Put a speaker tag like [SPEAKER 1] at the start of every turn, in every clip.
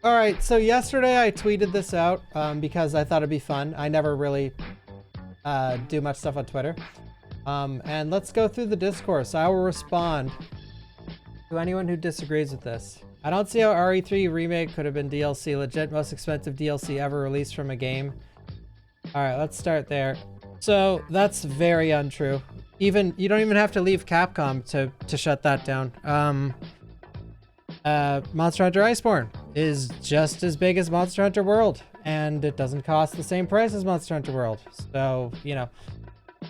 [SPEAKER 1] All right, so yesterday I tweeted this out because I thought it'd be fun. I never really do much stuff on Twitter. And let's go through the discourse. I will respond to anyone who disagrees with this. I don't see how RE3 Remake could have been DLC. Legit most expensive DLC ever released from a game. All right, let's start there. So that's very untrue. You don't even have to leave Capcom to shut that down. Monster Hunter Iceborne is just as big as Monster Hunter World, and it doesn't cost the same price as Monster Hunter World. So, you know,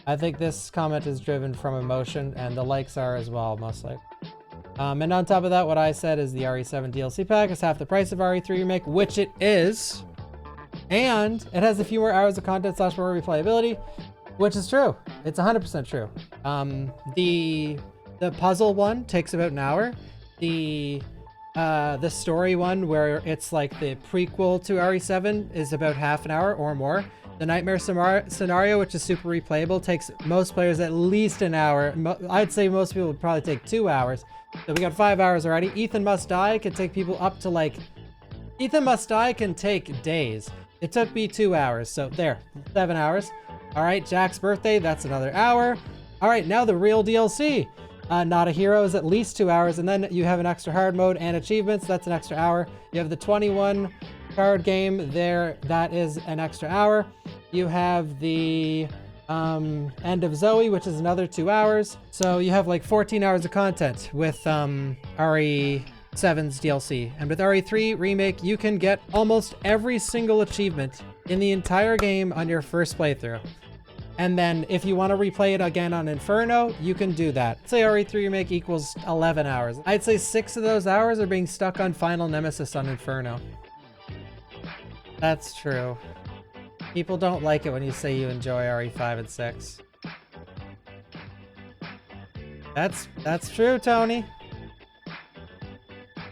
[SPEAKER 1] I think this comment is driven from emotion, and the likes are as well, mostly. And on top of that, what I said is the RE7 DLC pack is half the price of RE3 Remake, which it is. And it has a few more hours of content / more replayability, which is true. It's 100% true. The puzzle one takes about an hour. The story one, where it's like the prequel to RE7, is about half an hour or more. The nightmare scenario, which is super replayable, takes most players at least an hour. I'd say most people would probably take 2 hours. So we got 5 hours already. Ethan Must Die can take people up to like... Ethan Must Die can take days. It took me 2 hours, so there, 7 hours. All right, Jack's Birthday, that's another hour. All right, now the real DLC. Not a Hero is at least 2 hours, and then you have an extra hard mode and achievements. That's an extra hour. You have the 21 card game there. That is an extra hour. You have the End of Zoe, which is another 2 hours. So you have like 14 hours of content with RE7's DLC. And with RE3 Remake, you can get almost every single achievement in the entire game on your first playthrough. And then if you want to replay it again on Inferno, you can do that. Say RE3 Remake equals 11 hours. I'd say 6 of those hours are being stuck on Final Nemesis on Inferno. That's true. People don't like it when you say you enjoy RE5 and 6. That's true, Tony.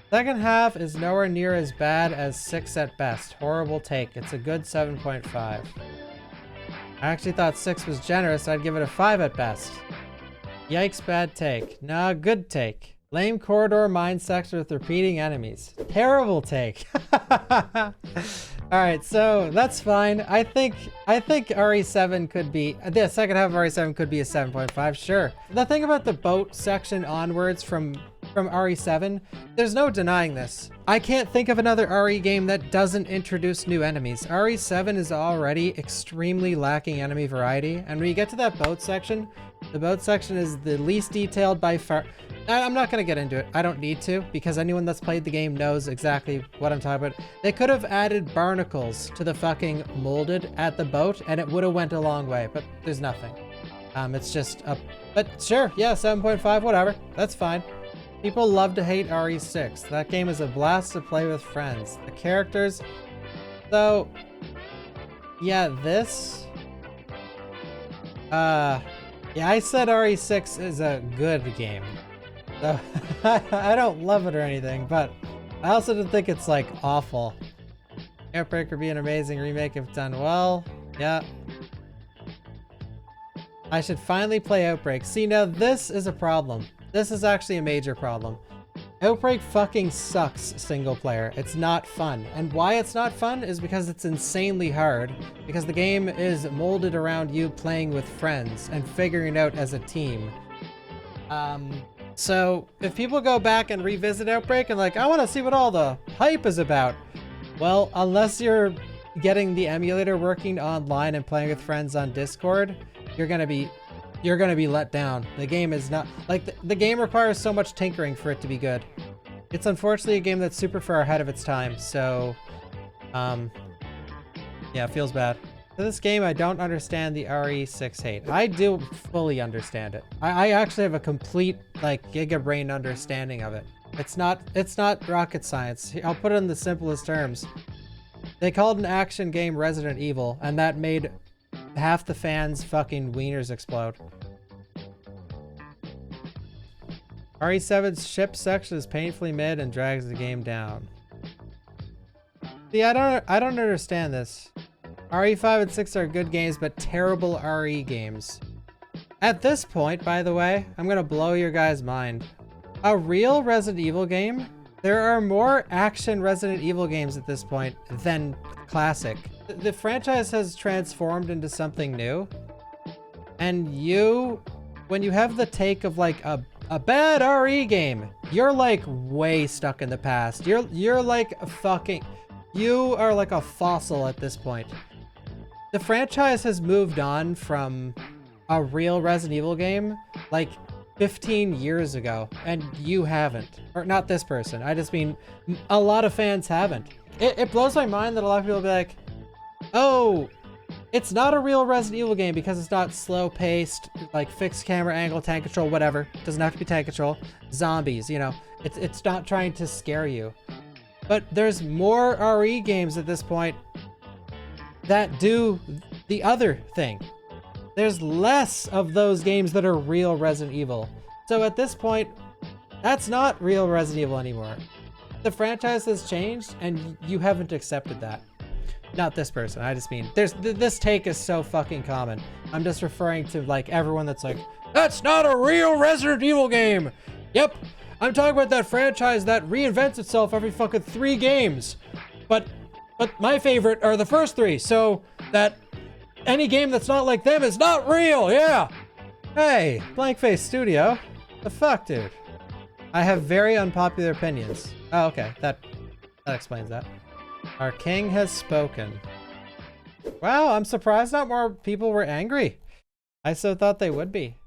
[SPEAKER 1] Second half is nowhere near as bad as 6 at best. Horrible take. It's a good 7.5. I actually thought 6 was generous. I'd give it a 5 at best. Yikes, bad take. Nah, good take. Lame corridor mine sector with repeating enemies. Terrible take. Alright, so that's fine. I think RE7 could be... The second half of RE7 could be a 7.5, sure. The thing about the boat section onwards from RE7, there's no denying this. I can't think of another RE game that doesn't introduce new enemies. RE7 is already extremely lacking enemy variety, and when you get to that boat section, the boat section is the least detailed by far. I'm not going to get into it. I don't need to, because anyone that's played the game knows exactly what I'm talking about. They could have added barnacles to the fucking molded at the boat, and it would have went a long way, but there's nothing. It's just a... But sure, yeah, 7.5, whatever. That's fine. People love to hate RE6. That game is a blast to play with friends. The characters... So... Yeah, this... Yeah, I said RE6 is a good game. So, I don't love it or anything, but I also don't think it's, like, awful. Outbreak would be an amazing remake if done well. Yeah. I should finally play Outbreak. See, now this is a problem. This is actually a major problem. Outbreak fucking sucks single player. It's not fun. And why it's not fun is because it's insanely hard. Because the game is molded around you playing with friends and figuring it out as a team. So if people go back and revisit Outbreak and like, I want to see what all the hype is about. Well, unless you're getting the emulator working online and playing with friends on Discord, you're gonna be let down. The game is not like the game requires so much tinkering for it to be good. It's unfortunately a game that's super far ahead of its time. So, yeah, it feels bad. For this game, I don't understand the RE6 hate. I do fully understand it. I actually have a complete like gigabrain understanding of it. It's not rocket science. I'll put it in the simplest terms. They called an action game Resident Evil, and that made half the fans' fucking wieners explode. RE7's ship section is painfully mid and drags the game down. See, I don't understand this. RE5 and 6 are good games, but terrible RE games. At this point, by the way, I'm gonna blow your guys' mind. A real Resident Evil game There are more action Resident Evil games at this point than classic. The franchise has transformed into something new. And when you have the take of like a bad RE game, you're like way stuck in the past. You're like you are like a fossil at this point. The franchise has moved on from a real Resident Evil game like 15 years ago, and you haven't. Or not this person, I just mean a lot of fans haven't. It blows my mind that a lot of people will be like, oh, it's not a real Resident Evil game because it's not slow paced, like fixed camera angle, tank control, whatever. It doesn't have to be tank control. Zombies, you know, it's not trying to scare you. But there's more RE games at this point that do the other thing. There's less of those games that are real Resident Evil. So at this point, that's not real Resident Evil anymore. The franchise has changed and you haven't accepted that. Not this person, I just mean, this take is so fucking common. I'm just referring to like everyone that's like, that's not a real Resident Evil game. Yep, I'm talking about that franchise that reinvents itself every fucking 3 games. But my favorite are the first 3, so that any game that's not like them is not real, yeah! Hey, Blankface Studio. The fuck, dude? I have very unpopular opinions. Oh, okay, that explains that. Our king has spoken. Wow, I'm surprised not more people were angry. I so thought they would be.